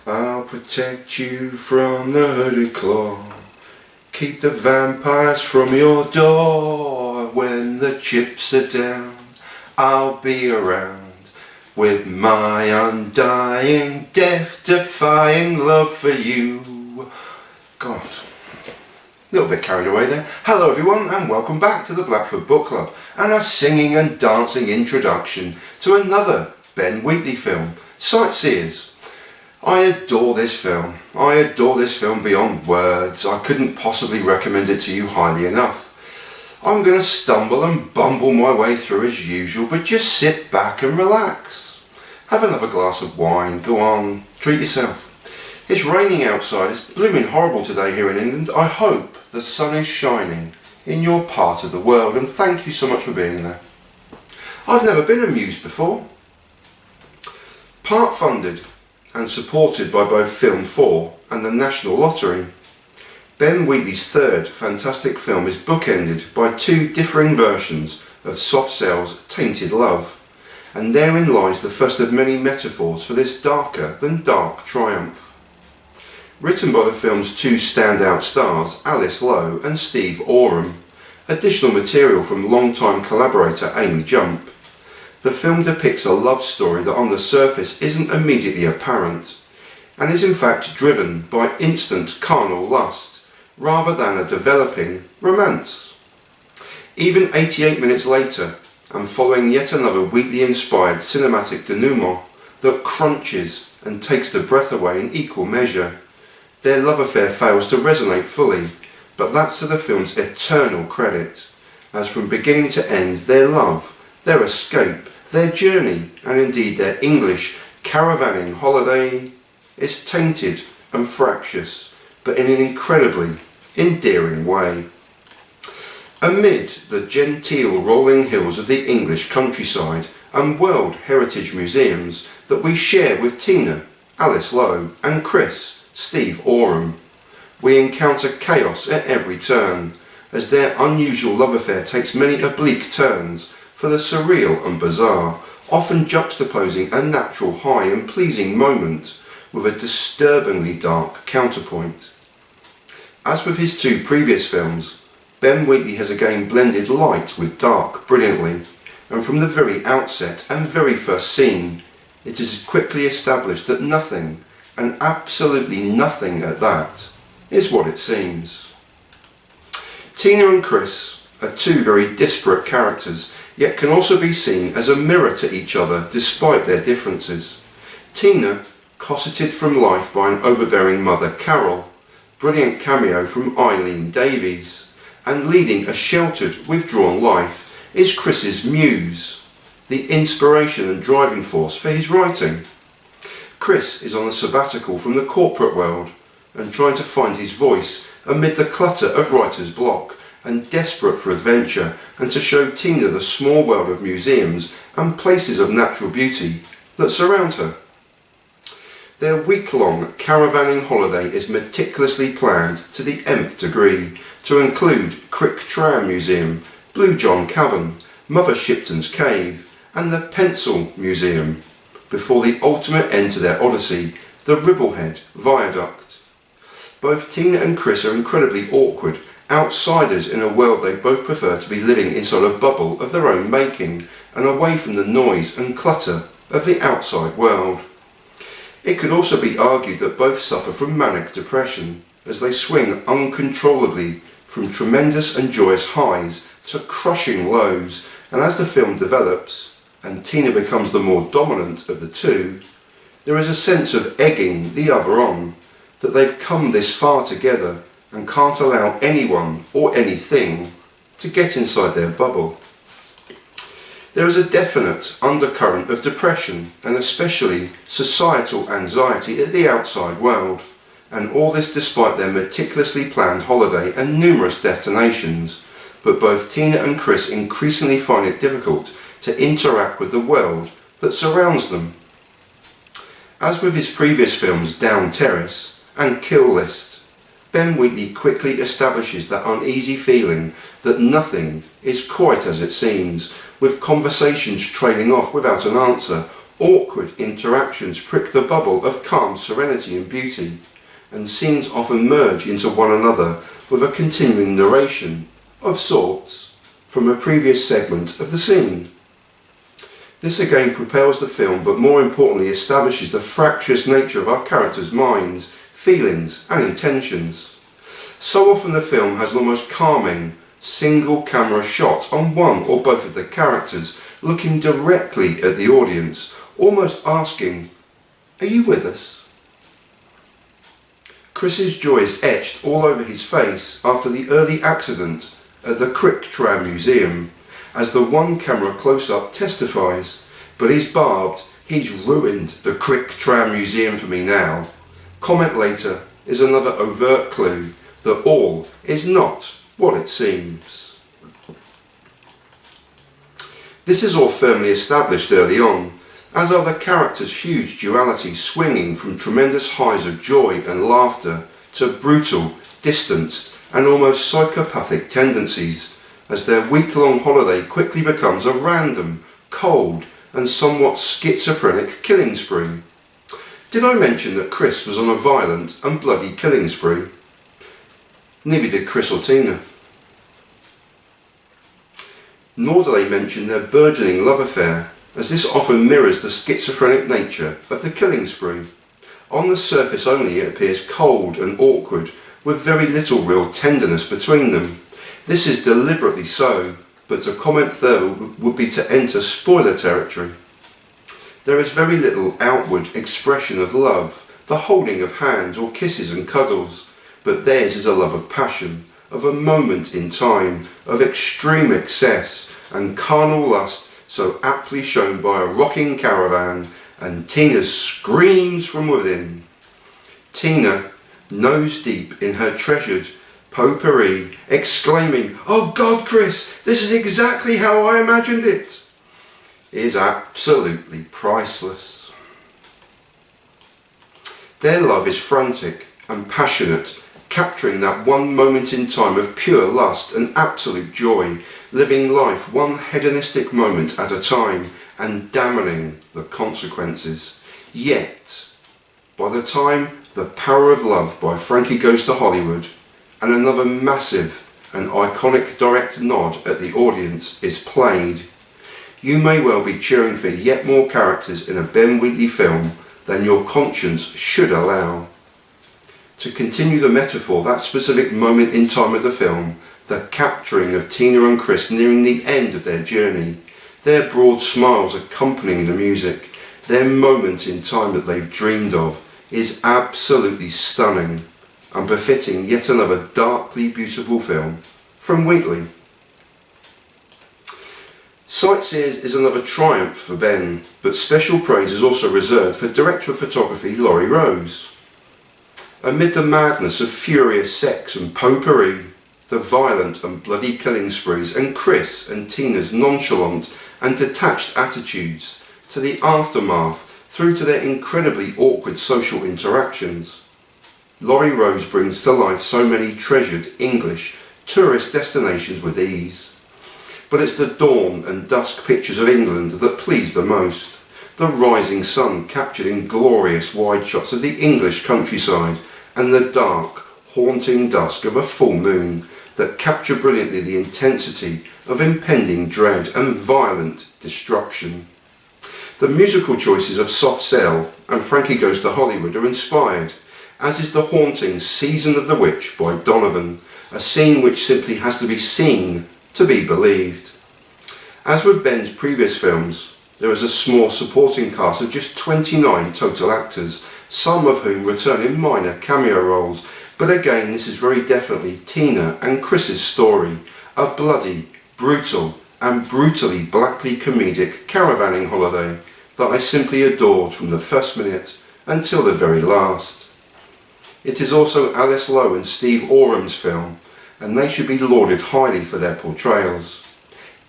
I'll protect you from the hooded claw. Keep the vampires from your door. When the chips are down, I'll be around with my undying, death-defying love for you. God, a little bit carried away there. Hello everyone and welcome back to the Blackford Book Club and a singing and dancing introduction to another Ben Wheatley film, Sightseers. I adore this film. I adore this film beyond words. I couldn't possibly recommend it to you highly enough. I'm going to stumble and bumble my way through as usual, but just sit back and relax. Have another glass of wine, go on, treat yourself. It's raining outside, it's blooming horrible today here in England. I hope the sun is shining in your part of the world, and thank you so much for being there. I've never been a Muse before. Part funded and supported by both Film 4 and the National Lottery, Ben Wheatley's third fantastic film is bookended by two differing versions of Soft Cell's Tainted Love, and therein lies the first of many metaphors for this darker than dark triumph. Written by the film's two standout stars, Lowe and Steve Oram, additional material from longtime collaborator Amy Jump, the film depicts a love story that on the surface isn't immediately apparent, and is in fact driven by instant carnal lust, rather than a developing romance. Even 88 minutes later, and following yet another Wheatley-inspired cinematic denouement that crunches and takes the breath away in equal measure, their love affair fails to resonate fully, but that's to the film's eternal credit, as from beginning to end their love, their escape, their journey, and indeed their English caravanning holiday is tainted and fractious, but in an incredibly endearing way. Amid the genteel rolling hills of the English countryside and World Heritage Museums that we share with Tina, Lowe and Chris, Steve Oram, we encounter chaos at every turn, as their unusual love affair takes many oblique turns for the surreal and bizarre, often juxtaposing a natural high and pleasing moment with a disturbingly dark counterpoint. As with his two previous films, Ben Wheatley has again blended light with dark brilliantly, and from the very outset and very first scene, it is quickly established that nothing, and absolutely nothing at that, is what it seems. Tina and Chris are two very disparate characters, yet can also be seen as a mirror to each other despite their differences. Tina, cosseted from life by an overbearing mother, Carol, brilliant cameo from Eileen Davies, and leading a sheltered, withdrawn life is Chris's Muse, the inspiration and driving force for his writing. Chris is on a sabbatical from the corporate world and trying to find his voice amid the clutter of writer's block, and desperate for adventure and to show Tina the small world of museums and places of natural beauty that surround her. Their week-long caravanning holiday is meticulously planned to the nth degree to include Crick Tram Museum, Blue John Cavern, Mother Shipton's Cave and the Pencil Museum, before the ultimate end to their odyssey, the Ribblehead Viaduct. Both Tina and Chris are incredibly awkward, outsiders in a world they both prefer to be living inside a bubble of their own making and away from the noise and clutter of the outside world. It could also be argued that both suffer from manic depression, as they swing uncontrollably from tremendous and joyous highs to crushing lows, and as the film develops, and Tina becomes the more dominant of the two, there is a sense of egging the other on, that they've come this far together and can't allow anyone or anything to get inside their bubble. There is a definite undercurrent of depression and especially societal anxiety at the outside world, and all this despite their meticulously planned holiday and numerous destinations, but both Tina and Chris increasingly find it difficult to interact with the world that surrounds them. As with his previous films Down Terrace and Kill List, Ben Wheatley quickly establishes that uneasy feeling that nothing is quite as it seems, with conversations trailing off without an answer, Awkward interactions prick the bubble of calm serenity and beauty, and scenes often merge into one another with a continuing narration, of sorts, from a previous segment of the scene. This again propels the film, but more importantly establishes the fractious nature of our characters' minds, feelings and intentions. So often the film has an almost calming, single camera shot on one or both of the characters, looking directly at the audience, almost asking, "Are you with us?" Chris's joy is etched all over his face after the early accident at the Crick Tram Museum, as the one camera close-up testifies, "But he's barbed, he's ruined the Crick Tram Museum for me now." Comment later is another overt clue that all is not what it seems. This is all firmly established early on, as are the characters' huge duality, swinging from tremendous highs of joy and laughter to brutal, distanced and almost psychopathic tendencies, as their week-long holiday quickly becomes a random, cold and somewhat schizophrenic killing spree. Did I mention that Chris was on a violent and bloody killing spree? Neither did Chris or Tina. Nor do they mention their burgeoning love affair, as this often mirrors the schizophrenic nature of the killing spree. On the surface only it appears cold and awkward, with very little real tenderness between them. This is deliberately so, but to comment further would be to enter spoiler territory. There is very little outward expression of love, the holding of hands or kisses and cuddles, but theirs is a love of passion, of a moment in time, of extreme excess and carnal lust, so aptly shown by a rocking caravan and Tina's screams from within. Tina, nose deep in her treasured potpourri, exclaiming, "Oh God, Chris, this is exactly how I imagined it," is absolutely priceless. Their love is frantic and passionate, capturing that one moment in time of pure lust and absolute joy, living life one hedonistic moment at a time and damning the consequences. Yet, by the time The Power of Love by Frankie Goes to Hollywood and another massive and iconic direct nod at the audience is played, you may well be cheering for yet more characters in a Ben Wheatley film than your conscience should allow. To continue the metaphor, that specific moment in time of the film, the capturing of Tina and Chris nearing the end of their journey, their broad smiles accompanying the music, their moment in time that they've dreamed of, is absolutely stunning and befitting yet another darkly beautiful film from Wheatley. Sightseers is another triumph for Ben, but special praise is also reserved for director of photography Lowe Rose. Amid the madness of furious sex and potpourri, the violent and bloody killing sprees, and Chris and Tina's nonchalant and detached attitudes, to the aftermath through to their incredibly awkward social interactions, Lowe Rose brings to life so many treasured English tourist destinations with ease. But it's the dawn and dusk pictures of England that please the most. The rising sun captured in glorious wide shots of the English countryside, and the dark, haunting dusk of a full moon that capture brilliantly the intensity of impending dread and violent destruction. The musical choices of Soft Cell and Frankie Goes to Hollywood are inspired, as is the haunting Season of the Witch by Donovan, a scene which simply has to be seen to be believed. As with Ben's previous films, there is a small supporting cast of just 29 total actors, some of whom return in minor cameo roles, but again this is very definitely Tina and Chris's story, a bloody, brutal and brutally blackly comedic caravanning holiday that I simply adored from the first minute until the very last. It is also Alice Lowe and Steve Oram's film, and they should be lauded highly for their portrayals.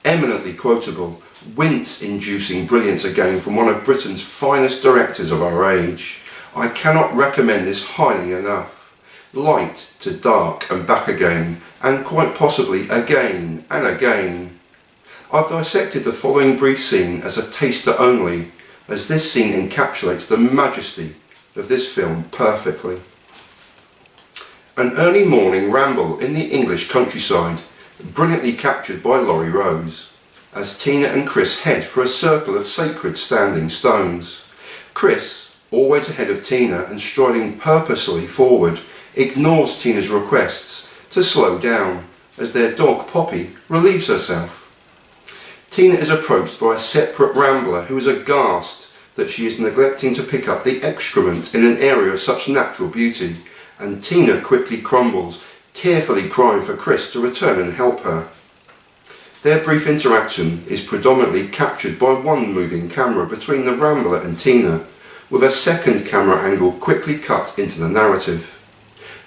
Eminently quotable, wince-inducing brilliance again from one of Britain's finest directors of our age. I cannot recommend this highly enough. Light to dark and back again, and quite possibly again and again. I've dissected the following brief scene as a taster only, as this scene encapsulates the majesty of this film perfectly. An early morning ramble in the English countryside, brilliantly captured by Laurie Rose, as Tina and Chris head for a circle of sacred standing stones. Chris, always ahead of Tina and striding purposely forward, ignores Tina's requests to slow down as their dog Poppy relieves herself. Tina is approached by a separate rambler who is aghast that she is neglecting to pick up the excrement in an area of such natural beauty, and Tina quickly crumbles, tearfully crying for Chris to return and help her. Their brief interaction is predominantly captured by one moving camera between the rambler and Tina, with a second camera angle quickly cut into the narrative.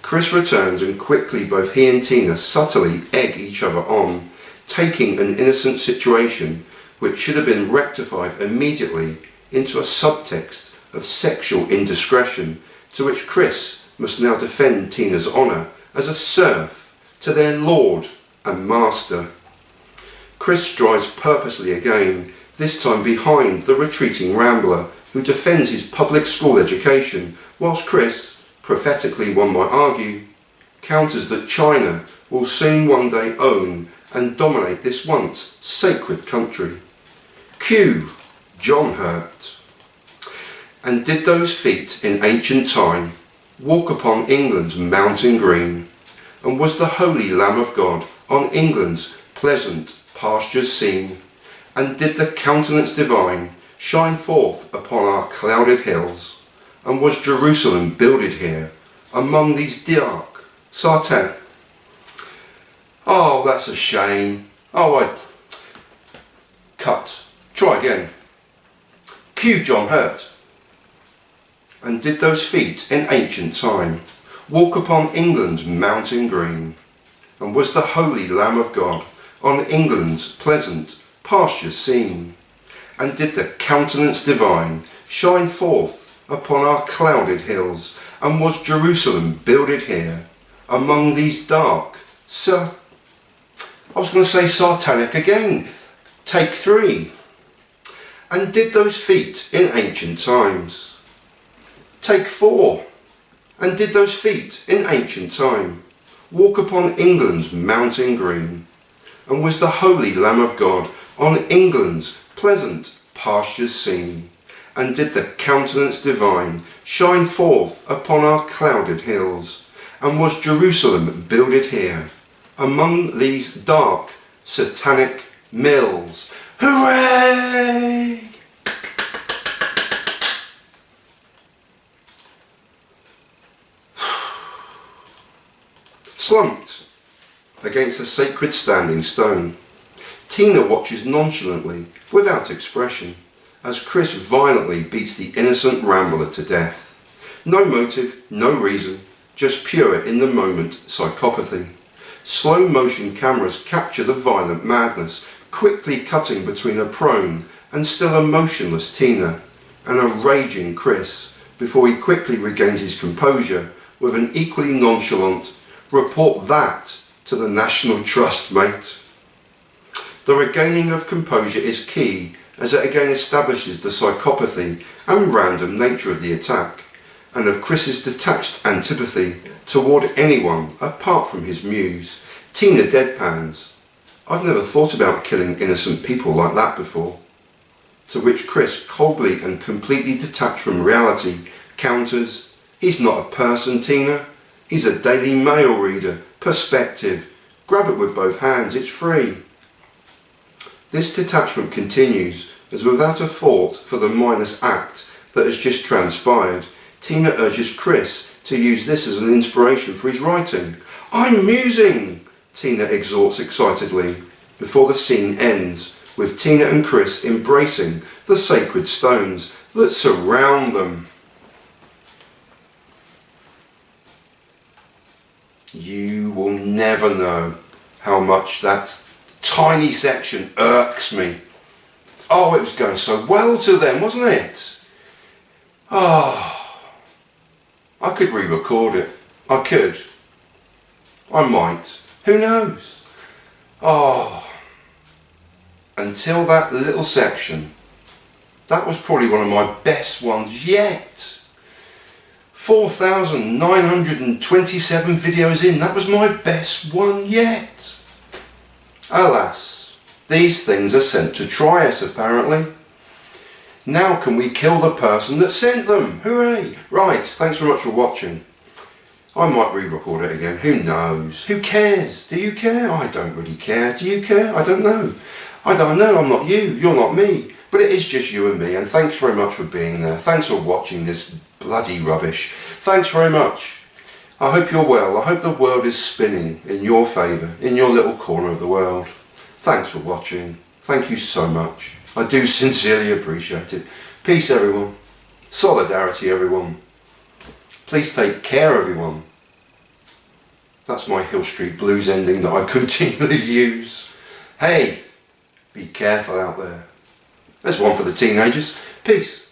Chris returns and quickly both he and Tina subtly egg each other on, taking an innocent situation which should have been rectified immediately into a subtext of sexual indiscretion, to which Chris must now defend Tina's honour as a serf to their lord and master. Chris strides purposely again, this time behind the retreating rambler, who defends his public school education, whilst Chris, prophetically one might argue, counters that China will soon one day own and dominate this once sacred country. Cue John Hurt. And did those feet in ancient time walk upon England's mountain green, and was the holy Lamb of God on England's pleasant pastures seen, and did the countenance divine shine forth upon our clouded hills, and was Jerusalem builded here among these dark sartan? Oh, that's a shame. Oh, I cut. Try again. Cue John Hurt. And did those feet in ancient time walk upon England's mountain green, and was the holy Lamb of God on England's pleasant pastures seen, and did the countenance divine shine forth upon our clouded hills, and was Jerusalem builded here among these dark I was going to say satanic again. Take 3. And did those feet in ancient times. Take 4. And did those feet in ancient time walk upon England's mountain green, and was the holy Lamb of God on England's pleasant pastures seen, and did the countenance divine shine forth upon our clouded hills, and was Jerusalem builded here among these dark satanic mills. Hooray! Slumped against a sacred standing stone, Tina watches nonchalantly, without expression, as Chris violently beats the innocent rambler to death. No motive, no reason, just pure in the moment psychopathy. Slow motion cameras capture the violent madness, quickly cutting between a prone and still a motionless Tina and a raging Chris, before he quickly regains his composure with an equally nonchalant "Report that to the National Trust, mate." The regaining of composure is key, as it again establishes the psychopathy and random nature of the attack, and of Chris's detached antipathy toward anyone apart from his muse. Tina deadpans, "I've never thought about killing innocent people like that before." To which Chris, coldly and completely detached from reality, counters, "He's not a person, Tina. He's a Daily Mail reader. Perspective. Grab it with both hands, it's free." This detachment continues, as without a thought for the minus act that has just transpired, Tina urges Chris to use this as an inspiration for his writing. "I'm musing," Tina exhorts excitedly, before the scene ends with Tina and Chris embracing the sacred stones that surround them. You will never know how much that tiny section irks me. Oh, it was going so well to them, wasn't it? Oh, I could re-record it. I could. I might. Who knows? Oh, until that little section That was probably one of my best ones yet. 4,927 videos in, that was my best one yet. Alas, these things are sent to try us apparently. Now can we kill the person that sent them? Hooray! Right, thanks very much for watching. I might re-record it again, who knows? Who cares? Do you care? I don't really care. Do you care? I don't know. I don't know, I'm not you, you're not me. But it is just you and me, and thanks very much for being there. Thanks for watching this bloody rubbish. Thanks very much. I hope you're well. I hope the world is spinning in your favour, in your little corner of the world. Thanks for watching. Thank you so much. I do sincerely appreciate it. Peace everyone. Solidarity everyone. Please take care everyone. That's my Hill Street Blues ending that I continually use. Hey, be careful out there. There's one for the teenagers. Peace.